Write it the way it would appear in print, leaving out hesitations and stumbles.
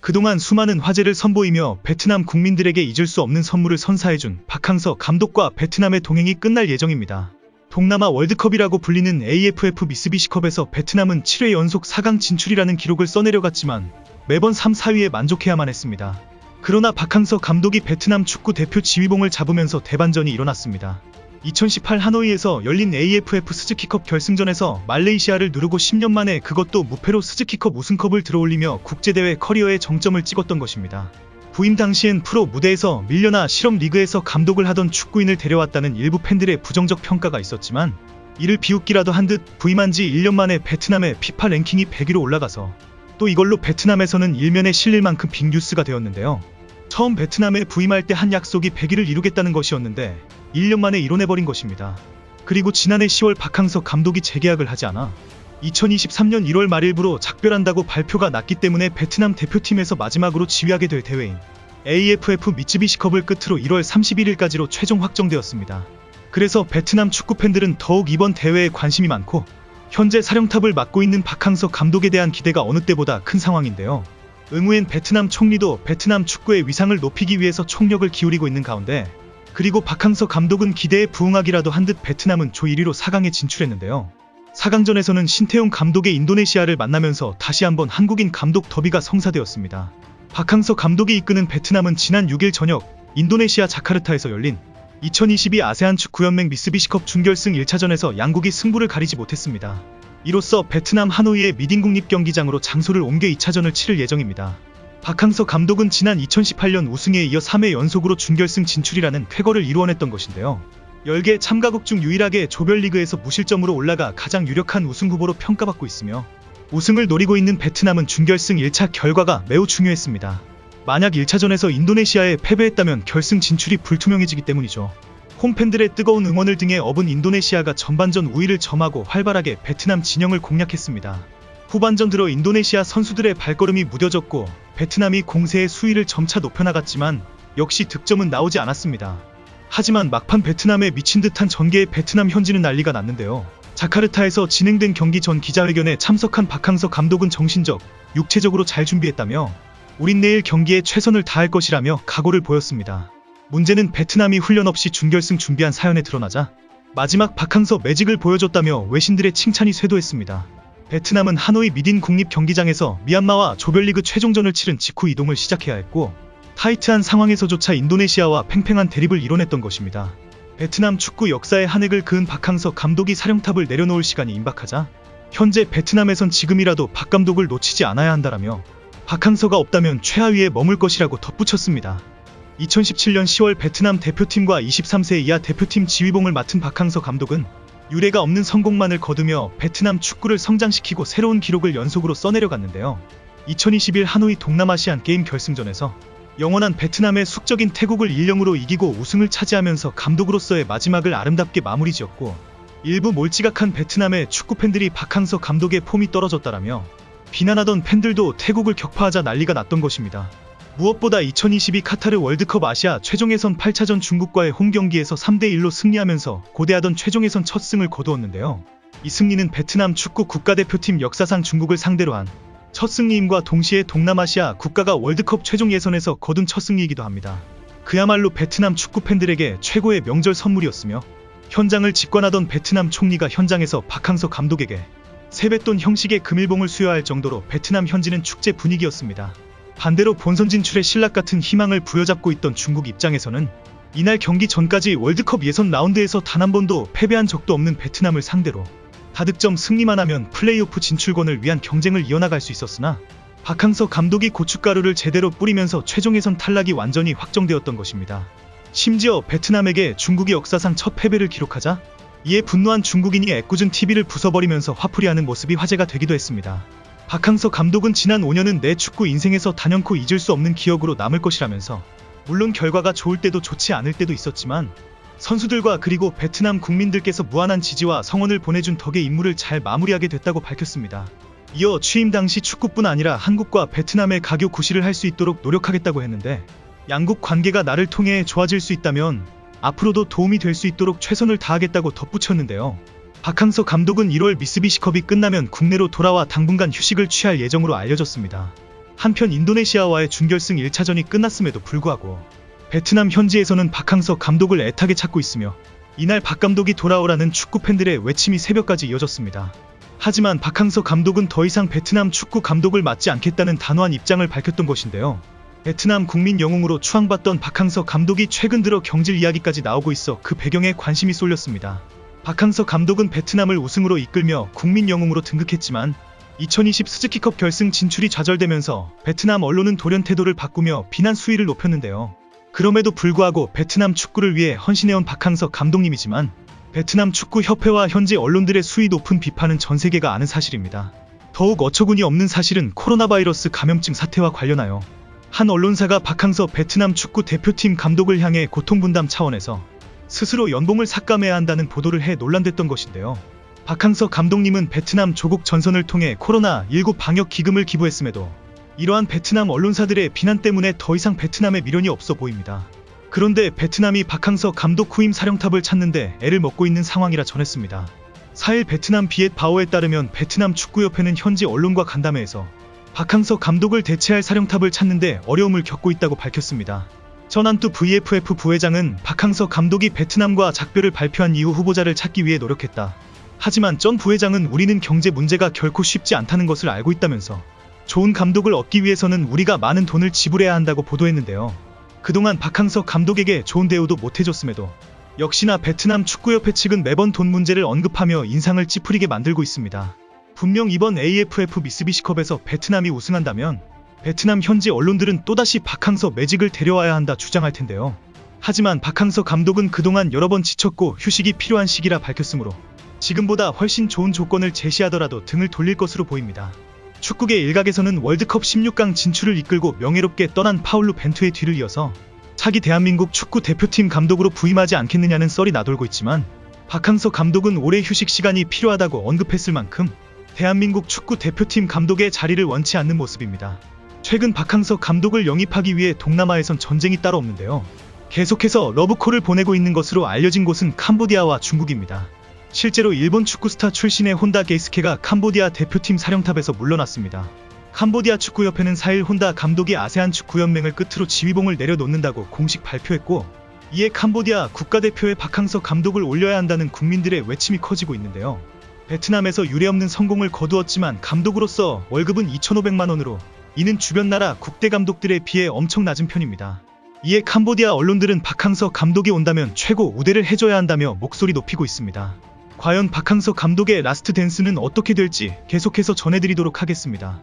그동안 수많은 화제를 선보이며 베트남 국민들에게 잊을 수 없는 선물을 선사해준 박항서 감독과 베트남의 동행이 끝날 예정입니다. 동남아 월드컵이라고 불리는 AFF 미쓰비시컵에서 베트남은 7회 연속 4강 진출이라는 기록을 써내려갔지만 매번 3, 4위에 만족해야만 했습니다. 그러나 박항서 감독이 베트남 축구 대표 지휘봉을 잡으면서 대반전이 일어났습니다. 2018 하노이에서 열린 AFF 스즈키컵 결승전에서 말레이시아를 누르고 10년 만에 그것도 무패로 스즈키컵 우승컵을 들어올리며 국제대회 커리어에 정점을 찍었던 것입니다. 부임 당시엔 프로 무대에서 밀려나 실업리그에서 감독을 하던 축구인을 데려왔다는 일부 팬들의 부정적 평가가 있었지만 이를 비웃기라도 한 듯 부임한 지 1년 만에 베트남의 피파 랭킹이 100위로 올라가서 또 이걸로 베트남에서는 일면에 실릴 만큼 빅뉴스가 되었는데요. 처음 베트남에 부임할 때 한 약속이 100위를 이루겠다는 것이었는데 1년 만에 이뤄내버린 것입니다. 그리고 지난해 10월 박항서 감독이 재계약을 하지 않아 2023년 1월 말일부로 작별한다고 발표가 났기 때문에 베트남 대표팀에서 마지막으로 지휘하게 될 대회인 AFF 미쓰비시컵을 끝으로 1월 31일까지로 최종 확정되었습니다. 그래서 베트남 축구 팬들은 더욱 이번 대회에 관심이 많고 현재 사령탑을 맡고 있는 박항서 감독에 대한 기대가 어느 때보다 큰 상황인데요. 응우엔 베트남 총리도 베트남 축구의 위상을 높이기 위해서 총력을 기울이고 있는 가운데 그리고 박항서 감독은 기대에 부응하기라도 한 듯 베트남은 조 1위로 4강에 진출했는데요. 4강전에서는 신태용 감독의 인도네시아를 만나면서 다시 한번 한국인 감독 더비가 성사되었습니다. 박항서 감독이 이끄는 베트남은 지난 6일 저녁 인도네시아 자카르타에서 열린 2022 아세안 축구연맹 미쓰비시컵 준결승 1차전에서 양국이 승부를 가리지 못했습니다. 이로써 베트남 하노이의 미딘국립경기장으로 장소를 옮겨 2차전을 치를 예정입니다. 박항서 감독은 지난 2018년 우승에 이어 3회 연속으로 준결승 진출이라는 쾌거를 이루어냈던 것인데요. 10개 참가국 중 유일하게 조별리그에서 무실점으로 올라가 가장 유력한 우승 후보로 평가받고 있으며 우승을 노리고 있는 베트남은 준결승 1차 결과가 매우 중요했습니다. 만약 1차전에서 인도네시아에 패배했다면 결승 진출이 불투명해지기 때문이죠. 홈팬들의 뜨거운 응원을 등에 업은 인도네시아가 전반전 우위를 점하고 활발하게 베트남 진영을 공략했습니다. 후반전 들어 인도네시아 선수들의 발걸음이 무뎌졌고 베트남이 공세의 수위를 점차 높여나갔지만 역시 득점은 나오지 않았습니다. 하지만 막판 베트남에 미친 듯한 전개에 베트남 현지는 난리가 났는데요. 자카르타에서 진행된 경기 전 기자회견에 참석한 박항서 감독은 정신적, 육체적으로 잘 준비했다며 우린 내일 경기에 최선을 다할 것이라며 각오를 보였습니다. 문제는 베트남이 훈련 없이 준결승 준비한 사연에 드러나자 마지막 박항서 매직을 보여줬다며 외신들의 칭찬이 쇄도했습니다. 베트남은 하노이 미딘 국립 경기장에서 미얀마와 조별리그 최종전을 치른 직후 이동을 시작해야 했고 타이트한 상황에서조차 인도네시아와 팽팽한 대립을 이뤄냈던 것입니다. 베트남 축구 역사의 한 획을 그은 박항서 감독이 사령탑을 내려놓을 시간이 임박하자 현재 베트남에선 지금이라도 박 감독을 놓치지 않아야 한다라며 박항서가 없다면 최하위에 머물 것이라고 덧붙였습니다. 2017년 10월 베트남 대표팀과 23세 이하 대표팀 지휘봉을 맡은 박항서 감독은 유례가 없는 성공만을 거두며 베트남 축구를 성장시키고 새로운 기록을 연속으로 써내려갔는데요. 2021 하노이 동남아시안 게임 결승전에서 영원한 베트남의 숙적인 태국을 1-0으로 이기고 우승을 차지하면서 감독으로서의 마지막을 아름답게 마무리 지었고 일부 몰지각한 베트남의 축구팬들이 박항서 감독의 폼이 떨어졌다라며 비난하던 팬들도 태국을 격파하자 난리가 났던 것입니다. 무엇보다 2022 카타르 월드컵 아시아 최종 예선 8차전 중국과의 홈경기에서 3대1로 승리하면서 고대하던 최종 예선 첫 승을 거두었는데요. 이 승리는 베트남 축구 국가대표팀 역사상 중국을 상대로 한 첫 승리임과 동시에 동남아시아 국가가 월드컵 최종 예선에서 거둔 첫 승리이기도 합니다. 그야말로 베트남 축구 팬들에게 최고의 명절 선물이었으며 현장을 직관하던 베트남 총리가 현장에서 박항서 감독에게 세뱃돈 형식의 금일봉을 수여할 정도로 베트남 현지는 축제 분위기였습니다. 반대로 본선 진출의 신락 같은 희망을 부여잡고 있던 중국 입장에서는 이날 경기 전까지 월드컵 예선 라운드에서 단 한 번도 패배한 적도 없는 베트남을 상대로 다득점 승리만 하면 플레이오프 진출권을 위한 경쟁을 이어나갈 수 있었으나 박항서 감독이 고춧가루를 제대로 뿌리면서 최종 예선 탈락이 완전히 확정되었던 것입니다. 심지어 베트남에게 중국이 역사상 첫 패배를 기록하자 이에 분노한 중국인이 애꿎은 TV를 부숴버리면서 화풀이하는 모습이 화제가 되기도 했습니다. 박항서 감독은 지난 5년은 내 축구 인생에서 단연코 잊을 수 없는 기억으로 남을 것이라면서 물론 결과가 좋을 때도 좋지 않을 때도 있었지만 선수들과 그리고 베트남 국민들께서 무한한 지지와 성원을 보내준 덕에 임무를 잘 마무리하게 됐다고 밝혔습니다. 이어 취임 당시 축구뿐 아니라 한국과 베트남의 가교 구실을 할 수 있도록 노력하겠다고 했는데 양국 관계가 나를 통해 좋아질 수 있다면 앞으로도 도움이 될 수 있도록 최선을 다하겠다고 덧붙였는데요. 박항서 감독은 1월 미쓰비시컵이 끝나면 국내로 돌아와 당분간 휴식을 취할 예정으로 알려졌습니다. 한편 인도네시아와의 준결승 1차전이 끝났음에도 불구하고 베트남 현지에서는 박항서 감독을 애타게 찾고 있으며 이날 박 감독이 돌아오라는 축구 팬들의 외침이 새벽까지 이어졌습니다. 하지만 박항서 감독은 더 이상 베트남 축구 감독을 맡지 않겠다는 단호한 입장을 밝혔던 것인데요. 베트남 국민 영웅으로 추앙받던 박항서 감독이 최근 들어 경질 이야기까지 나오고 있어 그 배경에 관심이 쏠렸습니다. 박항서 감독은 베트남을 우승으로 이끌며 국민 영웅으로 등극했지만 2020 스즈키컵 결승 진출이 좌절되면서 베트남 언론은 돌연 태도를 바꾸며 비난 수위를 높였는데요. 그럼에도 불구하고 베트남 축구를 위해 헌신해온 박항서 감독님이지만 베트남 축구협회와 현지 언론들의 수위 높은 비판은 전 세계가 아는 사실입니다. 더욱 어처구니 없는 사실은 코로나 바이러스 감염증 사태와 관련하여 한 언론사가 박항서 베트남 축구 대표팀 감독을 향해 고통분담 차원에서 스스로 연봉을 삭감해야 한다는 보도를 해 논란됐던 것인데요. 박항서 감독님은 베트남 조국 전선을 통해 코로나19 방역 기금을 기부했음에도 이러한 베트남 언론사들의 비난 때문에 더 이상 베트남에 미련이 없어 보입니다. 그런데 베트남이 박항서 감독 후임 사령탑을 찾는데 애를 먹고 있는 상황이라 전했습니다. 4일 베트남 비엣 바오에 따르면 베트남 축구협회는 현지 언론과 간담회에서 박항서 감독을 대체할 사령탑을 찾는데 어려움을 겪고 있다고 밝혔습니다. 전한뚜 VFF 부회장은 박항서 감독이 베트남과 작별을 발표한 이후 후보자를 찾기 위해 노력했다. 하지만 전 부회장은 우리는 경제 문제가 결코 쉽지 않다는 것을 알고 있다면서 좋은 감독을 얻기 위해서는 우리가 많은 돈을 지불해야 한다고 보도했는데요. 그동안 박항서 감독에게 좋은 대우도 못해줬음에도 역시나 베트남 축구협회 측은 매번 돈 문제를 언급하며 인상을 찌푸리게 만들고 있습니다. 분명 이번 AFF 미쓰비시컵에서 베트남이 우승한다면 베트남 현지 언론들은 또다시 박항서 매직을 데려와야 한다 주장할 텐데요. 하지만 박항서 감독은 그동안 여러 번 지쳤고 휴식이 필요한 시기라 밝혔으므로 지금보다 훨씬 좋은 조건을 제시하더라도 등을 돌릴 것으로 보입니다. 축구계 일각에서는 월드컵 16강 진출을 이끌고 명예롭게 떠난 파울루 벤투의 뒤를 이어서 차기 대한민국 축구 대표팀 감독으로 부임하지 않겠느냐는 썰이 나돌고 있지만 박항서 감독은 올해 휴식 시간이 필요하다고 언급했을 만큼 대한민국 축구 대표팀 감독의 자리를 원치 않는 모습입니다. 최근 박항서 감독을 영입하기 위해 동남아에선 전쟁이 따로 없는데요. 계속해서 러브콜을 보내고 있는 것으로 알려진 곳은 캄보디아와 중국입니다. 실제로 일본 축구 스타 출신의 혼다 게이스케가 캄보디아 대표팀 사령탑에서 물러났습니다. 캄보디아 축구협회는 4일 혼다 감독이 아세안 축구연맹을 끝으로 지휘봉을 내려놓는다고 공식 발표했고 이에 캄보디아 국가대표에 박항서 감독을 올려야 한다는 국민들의 외침이 커지고 있는데요. 베트남에서 유례없는 성공을 거두었지만 감독으로서 월급은 2,500만 원으로 이는 주변 나라 국대 감독들에 비해 엄청 낮은 편입니다. 이에 캄보디아 언론들은 박항서 감독이 온다면 최고 우대를 해줘야 한다며 목소리 높이고 있습니다. 과연 박항서 감독의 라스트 댄스는 어떻게 될지 계속해서 전해드리도록 하겠습니다.